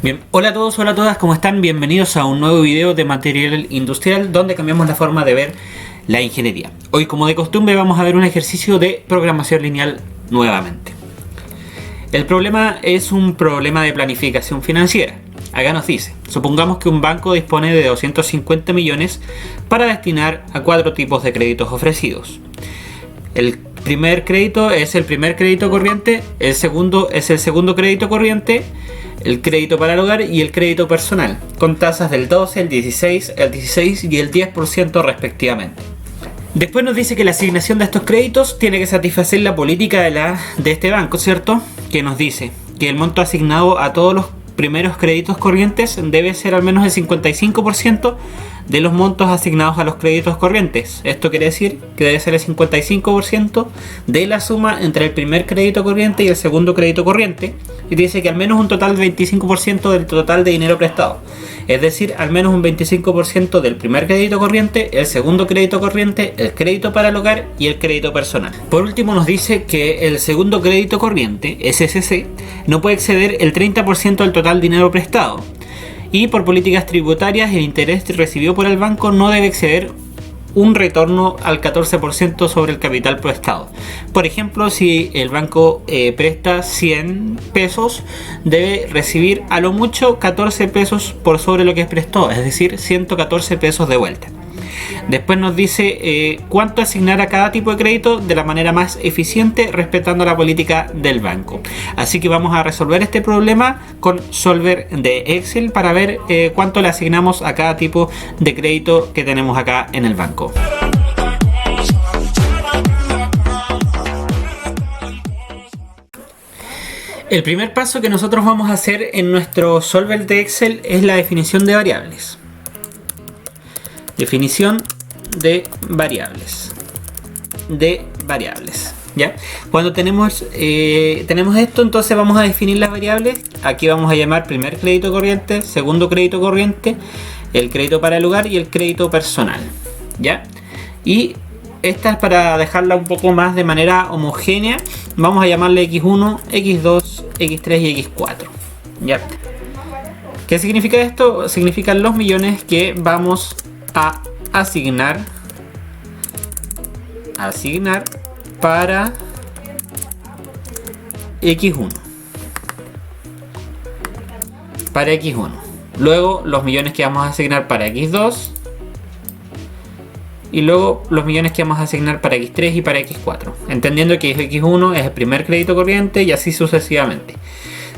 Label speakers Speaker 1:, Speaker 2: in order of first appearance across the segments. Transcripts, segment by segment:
Speaker 1: Bien, hola a todos, hola a todas, ¿cómo están? Bienvenidos a un nuevo video de material industrial donde cambiamos la forma de ver la ingeniería. Hoy, como de costumbre, vamos a ver un ejercicio de programación lineal nuevamente. El problema es un problema de planificación financiera. Acá nos dice, supongamos que un banco dispone de 250 millones para destinar a 4 tipos de créditos ofrecidos. El primer crédito es el primer crédito corriente, el segundo es el segundo crédito corriente, el crédito para el hogar y el crédito personal, con tasas del 12, el 16 y el 10% respectivamente. Después nos dice que la asignación de estos créditos tiene que satisfacer la política de este banco, ¿cierto? Que nos dice que el monto asignado a todos los primeros créditos corrientes debe ser al menos el 55% de los montos asignados a los créditos corrientes. Esto quiere decir que debe ser el 55% de la suma entre el primer crédito corriente y el segundo crédito corriente. Y dice que al menos un total del 25% del total de dinero prestado. Es decir, al menos un 25% del primer crédito corriente, el segundo crédito corriente, el crédito para el hogar y el crédito personal. Por último nos dice que el segundo crédito corriente, SCC, no puede exceder el 30% del total dinero prestado. Y por políticas tributarias, el interés recibido por el banco no debe exceder un retorno al 14% sobre el capital prestado. Por ejemplo, si el banco presta 100 pesos, debe recibir a lo mucho 14 pesos por sobre lo que prestó, es decir, 114 pesos de vuelta. Después nos dice cuánto asignar a cada tipo de crédito de la manera más eficiente, respetando la política del banco. Así que vamos a resolver este problema con Solver de Excel para ver cuánto le asignamos a cada tipo de crédito que tenemos acá en el banco. El primer paso que nosotros vamos a hacer en nuestro Solver de Excel es la definición de variables. Definición de variables. ¿Ya? Cuando tenemos esto, entonces vamos a definir las variables. Aquí vamos a llamar primer crédito corriente, segundo crédito corriente, el crédito para el hogar y el crédito personal. ¿Ya? Y esta es para dejarla un poco más de manera homogénea. Vamos a llamarle X1, X2, X3 y X4. ¿Ya? ¿Qué significa esto? Significan los millones que vamos a asignar para X1. Luego los millones que vamos a asignar para X2. Y luego los millones que vamos a asignar para X3 y para X4. Entendiendo que X1 es el primer crédito corriente y así sucesivamente.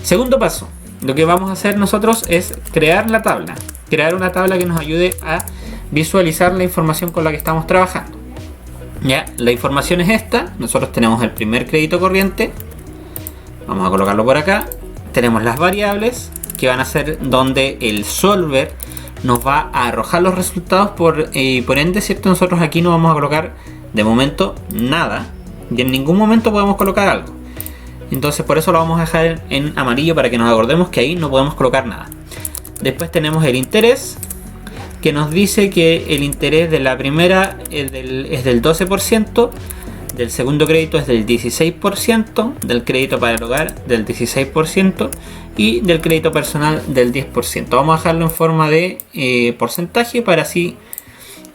Speaker 1: Segundo paso. Lo que vamos a hacer nosotros es crear una tabla que nos ayude a visualizar la información con la que estamos trabajando. Ya, la información es esta. Nosotros tenemos el primer crédito corriente. Vamos a colocarlo por acá. Tenemos las variables que van a ser donde el solver nos va a arrojar los resultados por ende, ¿cierto? Nosotros aquí no vamos a colocar de momento nada y en ningún momento podemos colocar algo. Entonces por eso lo vamos a dejar en amarillo para que nos acordemos que ahí no podemos colocar nada. Después tenemos el interés, que nos dice que el interés de la primera es del 12%, del segundo crédito es del 16%, del crédito para el hogar del 16% y del crédito personal del 10%. Vamos a dejarlo en forma de porcentaje para así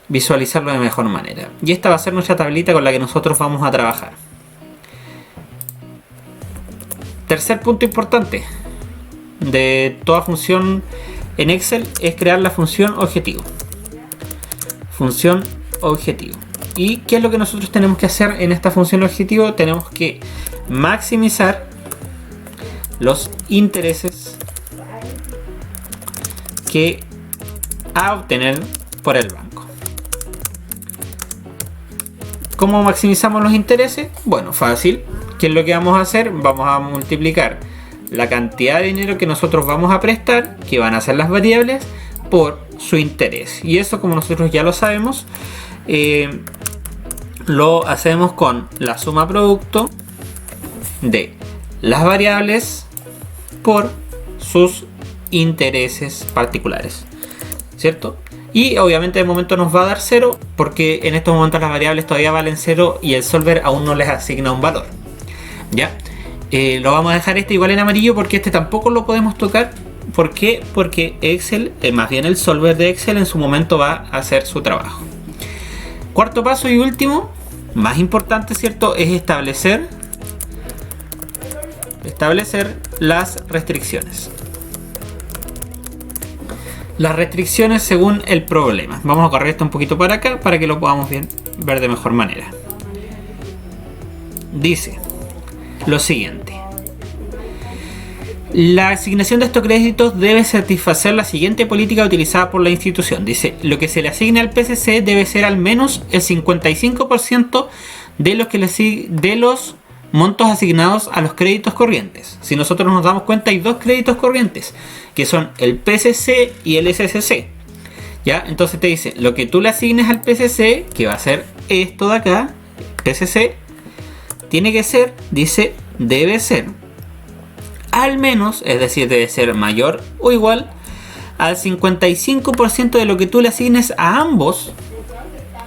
Speaker 1: visualizarlo de mejor manera. Y esta va a ser nuestra tablita con la que nosotros vamos a trabajar. Tercer punto importante de toda función en Excel es crear la función objetivo. ¿Y qué es lo que nosotros tenemos que hacer en esta función objetivo? Tenemos que maximizar los intereses que a obtener por el banco. ¿Cómo maximizamos los intereses? Bueno, fácil. ¿Qué es lo que vamos a hacer? Vamos a multiplicar la cantidad de dinero que nosotros vamos a prestar, que van a ser las variables, por su interés. Y eso, como nosotros ya lo sabemos, lo hacemos con la suma producto de las variables por sus intereses particulares, ¿cierto? Y obviamente de momento nos va a dar 0 porque en estos momentos las variables todavía valen 0 y el solver aún no les asigna un valor. ¿Ya? Lo vamos a dejar este igual en amarillo porque este tampoco lo podemos tocar ¿Por qué? Porque Excel, más bien el solver de Excel en su momento va a hacer su trabajo. Cuarto paso y último, más importante, ¿cierto? Es establecer las restricciones. Las restricciones según el problema. Vamos a correr esto un poquito para acá para que lo podamos ver de mejor manera. Dice lo siguiente: la asignación de estos créditos debe satisfacer la siguiente política utilizada por la institución. Dice, lo que se le asigne al PCC debe ser al menos el 55% de los montos asignados a los créditos corrientes. Si nosotros nos damos cuenta, hay dos créditos corrientes, que son el PCC y el SCC. ¿Ya? Entonces te dice, lo que tú le asignes al PCC, que va a ser esto de acá, PCC, tiene que ser, dice, debe ser al menos, es decir, debe ser mayor o igual al 55% de lo que tú le asignes a ambos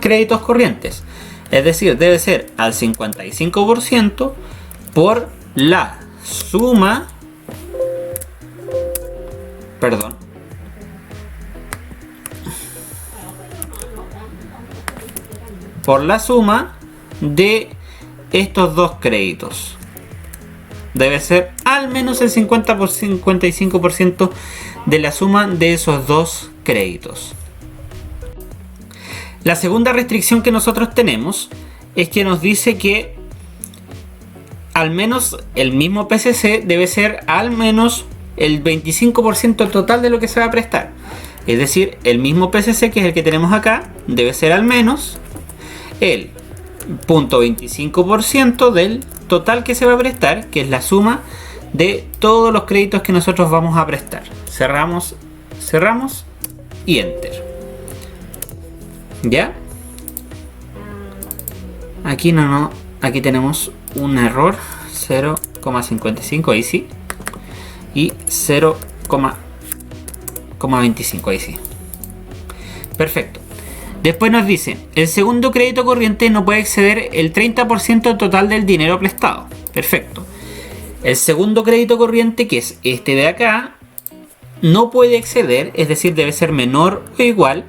Speaker 1: créditos corrientes. Es decir, debe ser al 55% por la suma, por la suma de estos dos créditos. Debe ser al menos el 55% de la suma de esos dos créditos. La segunda restricción que nosotros tenemos es que nos dice que al menos el mismo PCC debe ser al menos el 25% total de lo que se va a prestar. Es decir, el mismo PCC, que es el que tenemos acá, debe ser al menos el 0.25% del total que se va a prestar, que es la suma de todos los créditos que nosotros vamos a prestar. Cerramos y enter. ¿Ya? Aquí aquí tenemos un error, 0,55, ahí sí, y 0,25, ahí sí. Perfecto. Después nos dice, el segundo crédito corriente no puede exceder el 30% total del dinero prestado. Perfecto. El segundo crédito corriente, que es este de acá, no puede exceder, es decir, debe ser menor o igual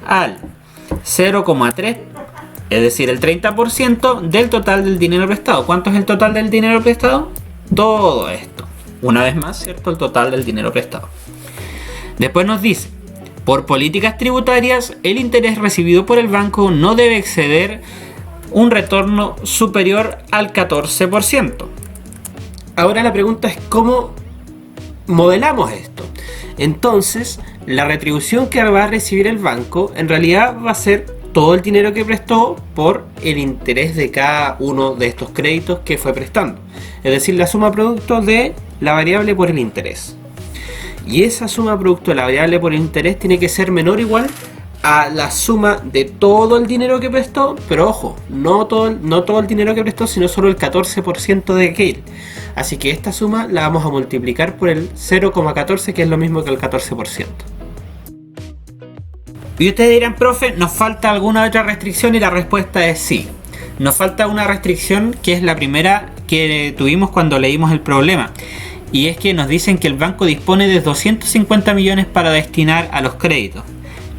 Speaker 1: al 0,3, es decir, el 30% del total del dinero prestado. ¿Cuánto es el total del dinero prestado? Todo esto. Una vez más, ¿cierto? El total del dinero prestado. Después nos dice, por políticas tributarias, el interés recibido por el banco no debe exceder un retorno superior al 14%.
Speaker 2: Ahora la pregunta es cómo modelamos esto. Entonces, la retribución que va a recibir el banco en realidad va a ser todo el dinero que prestó por el interés de cada uno de estos créditos que fue prestando. Es decir, la suma producto de la variable por el interés. Y esa suma producto de la variable por el interés tiene que ser menor o igual a la suma de todo el dinero que prestó, pero ojo, no todo el dinero que prestó, sino solo el 14% de aquel. Así que esta suma la vamos a multiplicar por el 0,14, que es lo mismo que el 14%.
Speaker 1: Y ustedes dirán, profe, ¿nos falta alguna otra restricción? Y la respuesta es sí. Nos falta una restricción que es la primera que tuvimos cuando leímos el problema. Y es que nos dicen que el banco dispone de 250 millones para destinar a los créditos.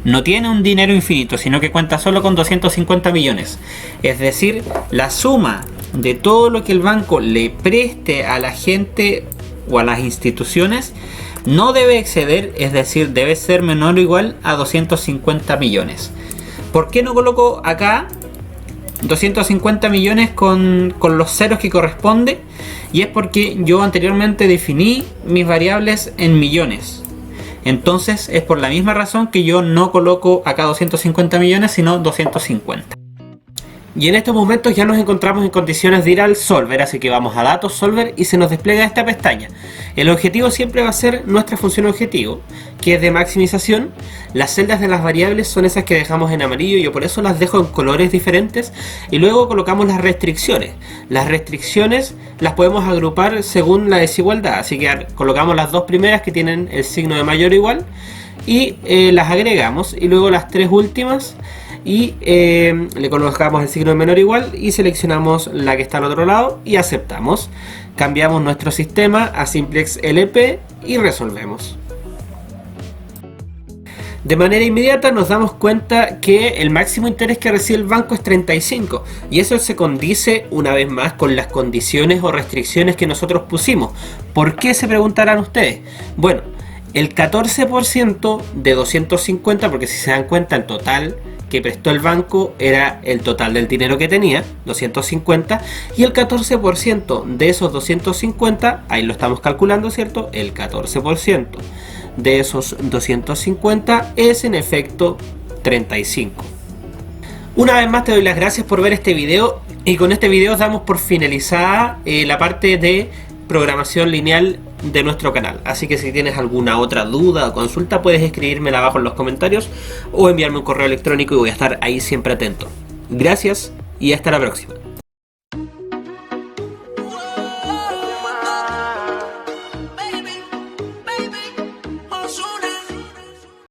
Speaker 1: No tiene un dinero infinito, sino que cuenta solo con 250 millones. Es decir, la suma de todo lo que el banco le preste a la gente o a las instituciones no debe exceder, es decir, debe ser menor o igual a 250 millones. ¿Por qué no coloco acá 250 millones con los ceros que corresponde? Y es porque yo anteriormente definí mis variables en millones. Entonces es por la misma razón que yo no coloco acá 250 millones, sino 250.
Speaker 2: Y en estos momentos ya nos encontramos en condiciones de ir al solver, así que vamos a datos solver y se nos despliega esta pestaña. El objetivo siempre va a ser nuestra función objetivo, que es de maximización. Las celdas de las variables son esas que dejamos en amarillo, yo por eso las dejo en colores diferentes. Y luego colocamos las restricciones. Las restricciones las podemos agrupar según la desigualdad, así que colocamos las dos primeras que tienen el signo de mayor o igual y las agregamos, y luego las tres últimas y le colocamos el signo de menor o igual y seleccionamos la que está al otro lado y aceptamos. Cambiamos nuestro sistema a Simplex LP y resolvemos. De manera inmediata nos damos cuenta que el máximo interés que recibe el banco es 35, y eso se condice una vez más con las condiciones o restricciones que nosotros pusimos. ¿Por qué, se preguntarán ustedes? Bueno, el 14% de 250, porque si se dan cuenta el total que prestó el banco era el total del dinero que tenía, 250, y el 14% de esos 250, ahí lo estamos calculando, ¿cierto? El 14% de esos 250 es en efecto 35. Una vez más te doy las gracias por ver este video, y con este video damos por finalizada la parte de programación lineal de nuestro canal. Así que si tienes alguna otra duda o consulta, puedes escribírmela abajo en los comentarios o enviarme un correo electrónico, y voy a estar ahí siempre atento. Gracias y hasta la próxima.